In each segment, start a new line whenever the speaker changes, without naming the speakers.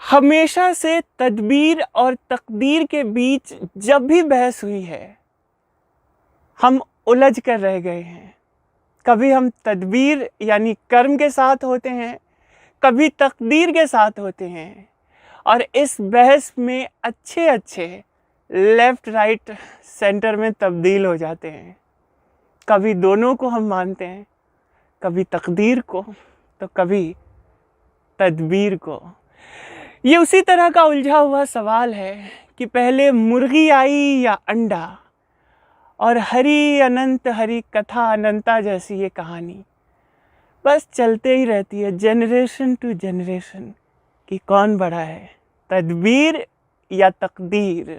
हमेशा से तदबीर और तकदीर के बीच जब भी बहस हुई है, हम उलझ कर रह गए हैं। कभी हम तदबीर यानी कर्म के साथ होते हैं, कभी तकदीर के साथ होते हैं, और इस बहस में अच्छे अच्छे लेफ़्ट राइट सेंटर में तब्दील हो जाते हैं। कभी दोनों को हम मानते हैं, कभी तकदीर को तो कभी तदबीर को। ये उसी तरह का उलझा हुआ सवाल है कि पहले मुर्गी आई या अंडा, और हरी अनंत हरी कथा अनंता जैसी ये कहानी बस चलते ही रहती है जनरेशन टू जनरेशन कि कौन बड़ा है, तदबीर या तकदीर।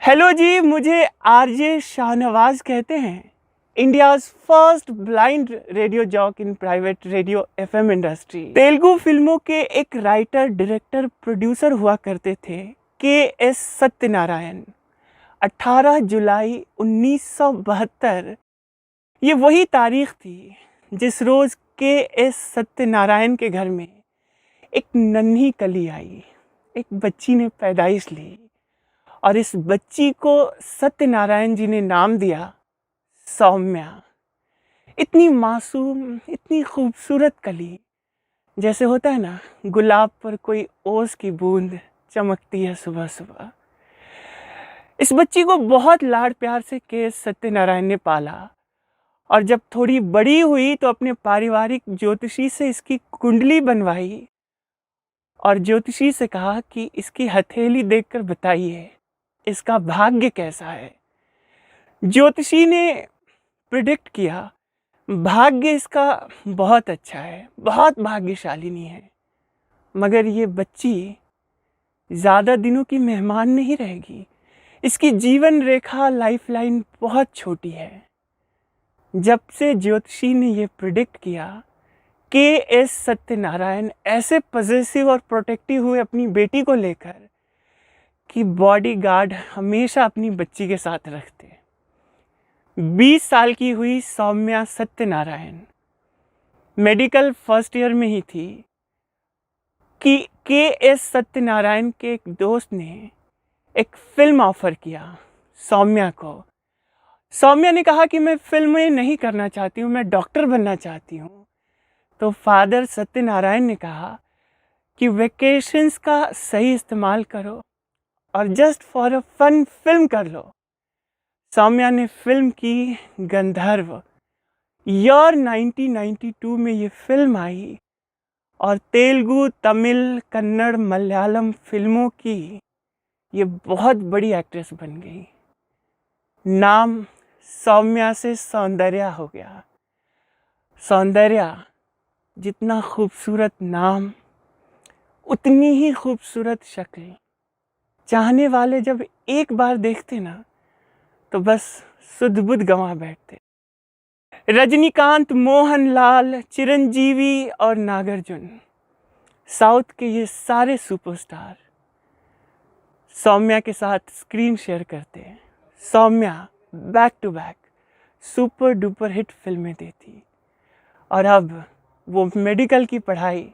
हेलो जी, मुझे आरजे शाहनवाज कहते हैं, India's first blind radio jock in private radio FM industry. Telugu फिल्मों के एक राइटर डायरेक्टर प्रोड्यूसर हुआ करते थे के.एस. सत्यनारायण। 18 जुलाई 1972 ये वही तारीख थी जिस रोज़ के.एस. सत्यनारायण के घर में एक नन्ही कली आई, एक बच्ची ने पैदाइश ली, और इस बच्ची को सत्यनारायण जी ने नाम दिया सौम्या। इतनी मासूम, इतनी खूबसूरत कली, जैसे होता है ना गुलाब पर कोई ओस की बूंद चमकती है सुबह सुबह। इस बच्ची को बहुत लाड प्यार से के.एस. सत्यनारायण ने पाला, और जब थोड़ी बड़ी हुई तो अपने पारिवारिक ज्योतिषी से इसकी कुंडली बनवाई, और ज्योतिषी से कहा कि इसकी हथेली देखकर बताइए इसका भाग्य कैसा है। ज्योतिषी ने प्रिडिक्ट किया, भाग्य इसका बहुत अच्छा है, बहुत भाग्यशालिनी है, मगर ये बच्ची ज़्यादा दिनों की मेहमान नहीं रहेगी। इसकी जीवन रेखा लाइफलाइन बहुत छोटी है। जब से ज्योतिषी ने ये प्रिडिक्ट किया, के.एस. सत्यनारायण ऐसे पॉजिटिव और प्रोटेक्टिव हुए अपनी बेटी को लेकर कि बॉडीगार्ड हमेशा अपनी बच्ची के साथ रखते। 20 साल की हुई Soumya Satyanarayana medical first year में ही थी कि के.एस. सत्यनारायण के एक दोस्त ने एक फ़िल्म ऑफ़र किया सौम्या को। सौम्या ने कहा कि मैं फिल्में नहीं करना चाहती हूँ, मैं डॉक्टर बनना चाहती हूँ। तो फादर सत्यनारायण ने कहा कि वेकेशंस का सही इस्तेमाल करो और just for a fun film कर लो। सौम्या ने फिल्म की गंधर्व। ईयर 1992 में ये फिल्म आई, और तेलुगु, तमिल, कन्नड़, मलयालम फिल्मों की ये बहुत बड़ी एक्ट्रेस बन गई। नाम सौम्या से सौंदर्या हो गया। सौंदर्या, जितना खूबसूरत नाम उतनी ही खूबसूरत शक्ल। चाहने वाले जब एक बार देखते ना तो बस सुध बुध गंवा बैठते। रजनीकांत, मोहनलाल, चिरंजीवी और नागार्जुन, साउथ के ये सारे सुपरस्टार सौम्या के साथ स्क्रीन शेयर करते हैं। Soumya back to back super duper hit फिल्में देती, और अब वो मेडिकल की पढ़ाई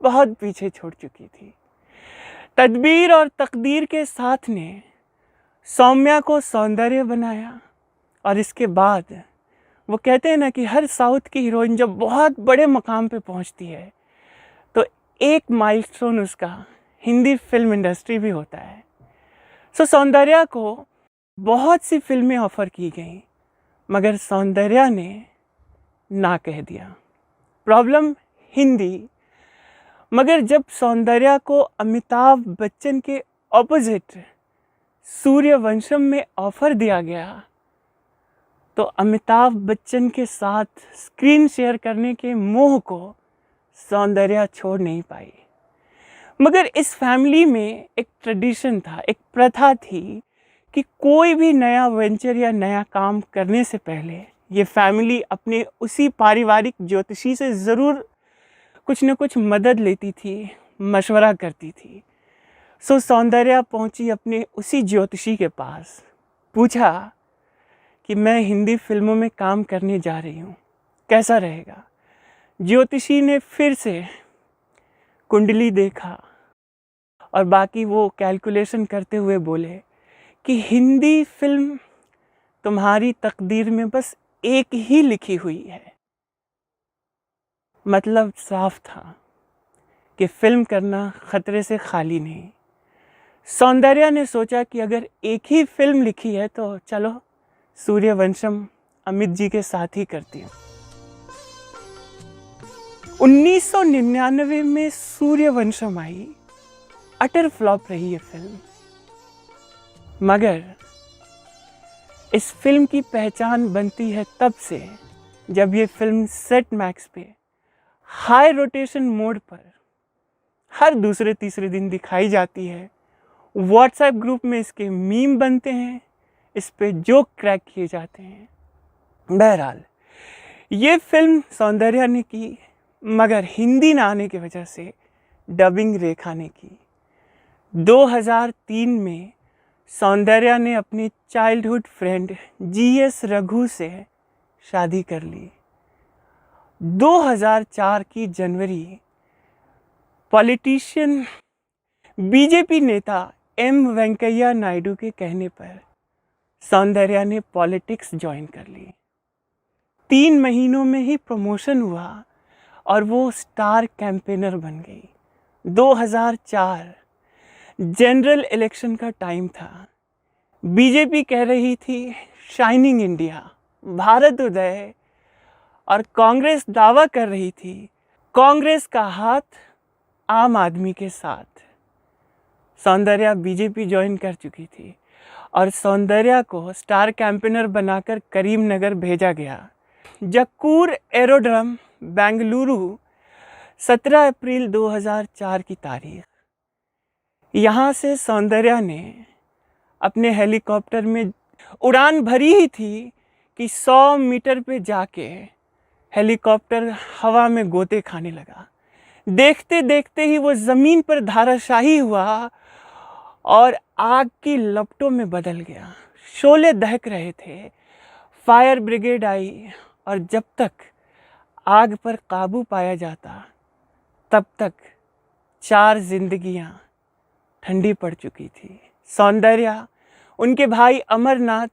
बहुत पीछे छोड़ चुकी थी। तदबीर और तकदीर के साथ ने सौम्या को सौंदर्य बनाया, और इसके बाद वो कहते हैं ना कि हर साउथ की हीरोइन जब बहुत बड़े मकाम पे पहुंचती है तो एक माइलस्टोन उसका हिंदी फिल्म इंडस्ट्री भी होता है। सो सौंदर्या को बहुत सी फिल्में ऑफ़र की गई, मगर सौंदर्या ने ना कह दिया। प्रॉब्लम हिंदी। मगर जब सौंदर्या को अमिताभ बच्चन के ऑपोजिट सूर्यवंशम में ऑफ़र दिया गया, तो अमिताभ बच्चन के साथ स्क्रीन शेयर करने के मोह को सौंदर्या छोड़ नहीं पाई। मगर इस फैमिली में एक ट्रेडिशन था, एक प्रथा थी कि कोई भी नया वेंचर या नया काम करने से पहले ये फैमिली अपने उसी पारिवारिक ज्योतिषी से ज़रूर कुछ न कुछ मदद लेती थी, मशवरा करती थी। सो सौंदर्या पहुंची अपने उसी ज्योतिषी के पास, पूछा कि मैं हिंदी फिल्मों में काम करने जा रही हूँ, कैसा रहेगा। ज्योतिषी ने फिर से कुंडली देखा, और बाकी वो कैलकुलेशन करते हुए बोले कि हिंदी फिल्म तुम्हारी तकदीर में बस एक ही लिखी हुई है। मतलब साफ था कि फिल्म करना खतरे से खाली नहीं। सौंदर्या ने सोचा कि अगर एक ही फिल्म लिखी है तो चलो सूर्यवंशम अमित जी के साथ ही करती हूँ। 1999 में सूर्यवंशम आई, अटर फ्लॉप रही ये फिल्म। मगर इस फिल्म की पहचान बनती है तब से जब ये फिल्म सेट मैक्स पे हाई रोटेशन मोड पर हर दूसरे तीसरे दिन दिखाई जाती है। व्हाट्सएप ग्रुप में इसके मीम बनते हैं, इस पे जोक क्रैक किए जाते हैं। बहरहाल ये फिल्म सौंदर्या ने की, मगर हिंदी ना आने की वजह से डबिंग रेखा ने की। 2003 में सौंदर्या ने अपनी चाइल्डहुड फ्रेंड जीएस रघु से शादी कर ली। 2004 की जनवरी पॉलिटिशियन बीजेपी नेता एम वेंकैया नायडू के कहने पर सौंदर्या ने पॉलिटिक्स ज्वाइन कर ली। 3 महीनों में ही प्रमोशन हुआ और वो स्टार कैंपेनर बन गई। 2004 जनरल इलेक्शन का टाइम था। बीजेपी कह रही थी शाइनिंग इंडिया, भारत उदय, और कांग्रेस दावा कर रही थी कांग्रेस का हाथ आम आदमी के साथ। सौंदर्या बीजेपी ज्वाइन कर चुकी थी और सौंदर्या को स्टार कैंपेनर बनाकर करीमनगर भेजा गया। जक्कूर एरोड्रम बेंगलुरु 17 अप्रैल 2004 की तारीख। यहाँ से सौंदर्या ने अपने हेलीकॉप्टर में उड़ान भरी ही थी कि 100 मीटर पे जाके हेलीकॉप्टर हवा में गोते खाने लगा। देखते देखते ही वो ज़मीन पर धाराशाही हुआ और आग की लपटों में बदल गया। शोले दहक रहे थे। फायर ब्रिगेड आई और जब तक आग पर काबू पाया जाता तब तक 4 जिंदगियां ठंडी पड़ चुकी थी। सौंदर्या, उनके भाई अमरनाथ,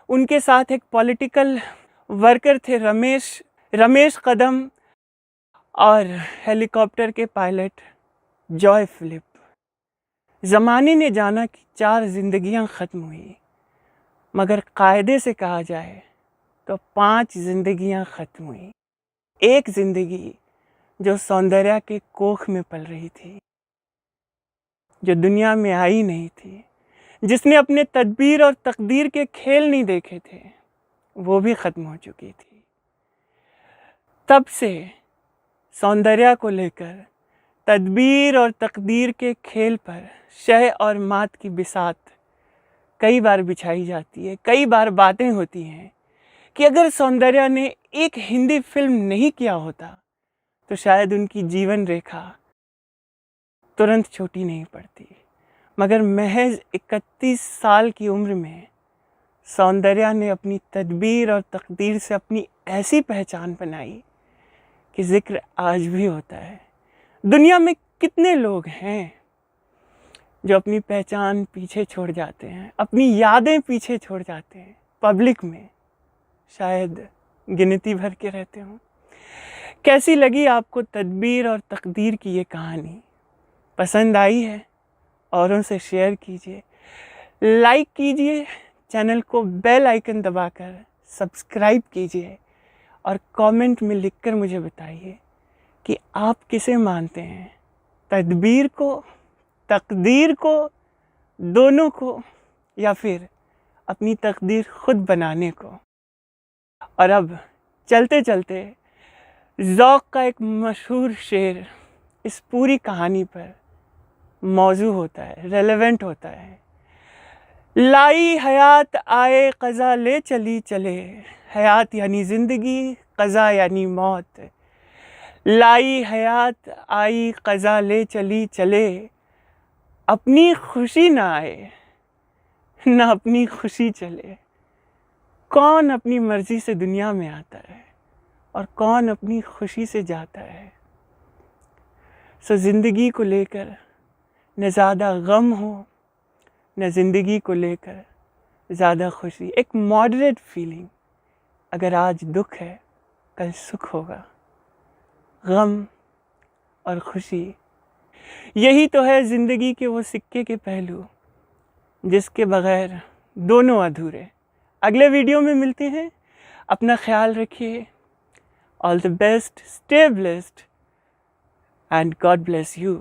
उनके साथ एक पॉलिटिकल वर्कर थे रमेश कदम, और हेलीकॉप्टर के पायलट जॉय फिलिप। ज़माने ने जाना कि 4 जिंदगियां ख़त्म हुई, मगर कायदे से कहा जाए तो 5 जिंदगियां ख़त्म हुई। एक जिंदगी जो सौंदर्या के कोख में पल रही थी, जो दुनिया में आई नहीं थी, जिसने अपने तदबीर और तकदीर के खेल नहीं देखे थे, वो भी ख़त्म हो चुकी थी। तब से सौंदर्या को लेकर तदबीर और तकदीर के खेल पर शह और मात की बिसात कई बार बिछाई जाती है। कई बार बातें होती हैं कि अगर सौंदर्या ने एक हिंदी फिल्म नहीं किया होता तो शायद उनकी जीवन रेखा तुरंत छोटी नहीं पड़ती। मगर महज 31 साल की उम्र में सौंदर्या ने अपनी तदबीर और तकदीर से अपनी ऐसी पहचान बनाई कि जिक्र आज भी होता है। दुनिया में कितने लोग हैं जो अपनी पहचान पीछे छोड़ जाते हैं, अपनी यादें पीछे छोड़ जाते हैं, पब्लिक में शायद गिनती भर के रहते हों। कैसी लगी आपको तदबीर और तकदीर की ये कहानी? पसंद आई है? औरों से शेयर कीजिए, लाइक कीजिए, चैनल को बेल आइकन दबाकर सब्सक्राइब कीजिए और कमेंट में लिखकर मुझे बताइए कि आप किसे मानते हैं, तदबीर को, तकदीर को, दोनों को, या फिर अपनी तकदीर खुद बनाने को। और अब चलते चलते ज़ौक़ का एक मशहूर शेर इस पूरी कहानी पर मौजू होता है, रेलेवेंट होता है। लाई हयात आए क़ज़ा ले चली चले, हयात यानी ज़िंदगी, क़ज़ा यानी मौत। लाई हयात आई क़ज़ा ले चली चले, अपनी खुशी ना आए ना अपनी खुशी चले। कौन अपनी मर्ज़ी से दुनिया में आता है और कौन अपनी खुशी से जाता है। सो ज़िंदगी को लेकर न ज़्यादा गम हो, न ज़िंदगी को लेकर ज़्यादा खुशी। एक मॉडरेट फीलिंग। अगर आज दुख है, कल सुख होगा। गम और खुशी, यही तो है ज़िंदगी के वो सिक्के के पहलू जिसके बगैर दोनों अधूरे। अगले वीडियो में मिलते हैं। अपना ख्याल रखिए। All the best, stay blessed and God bless you.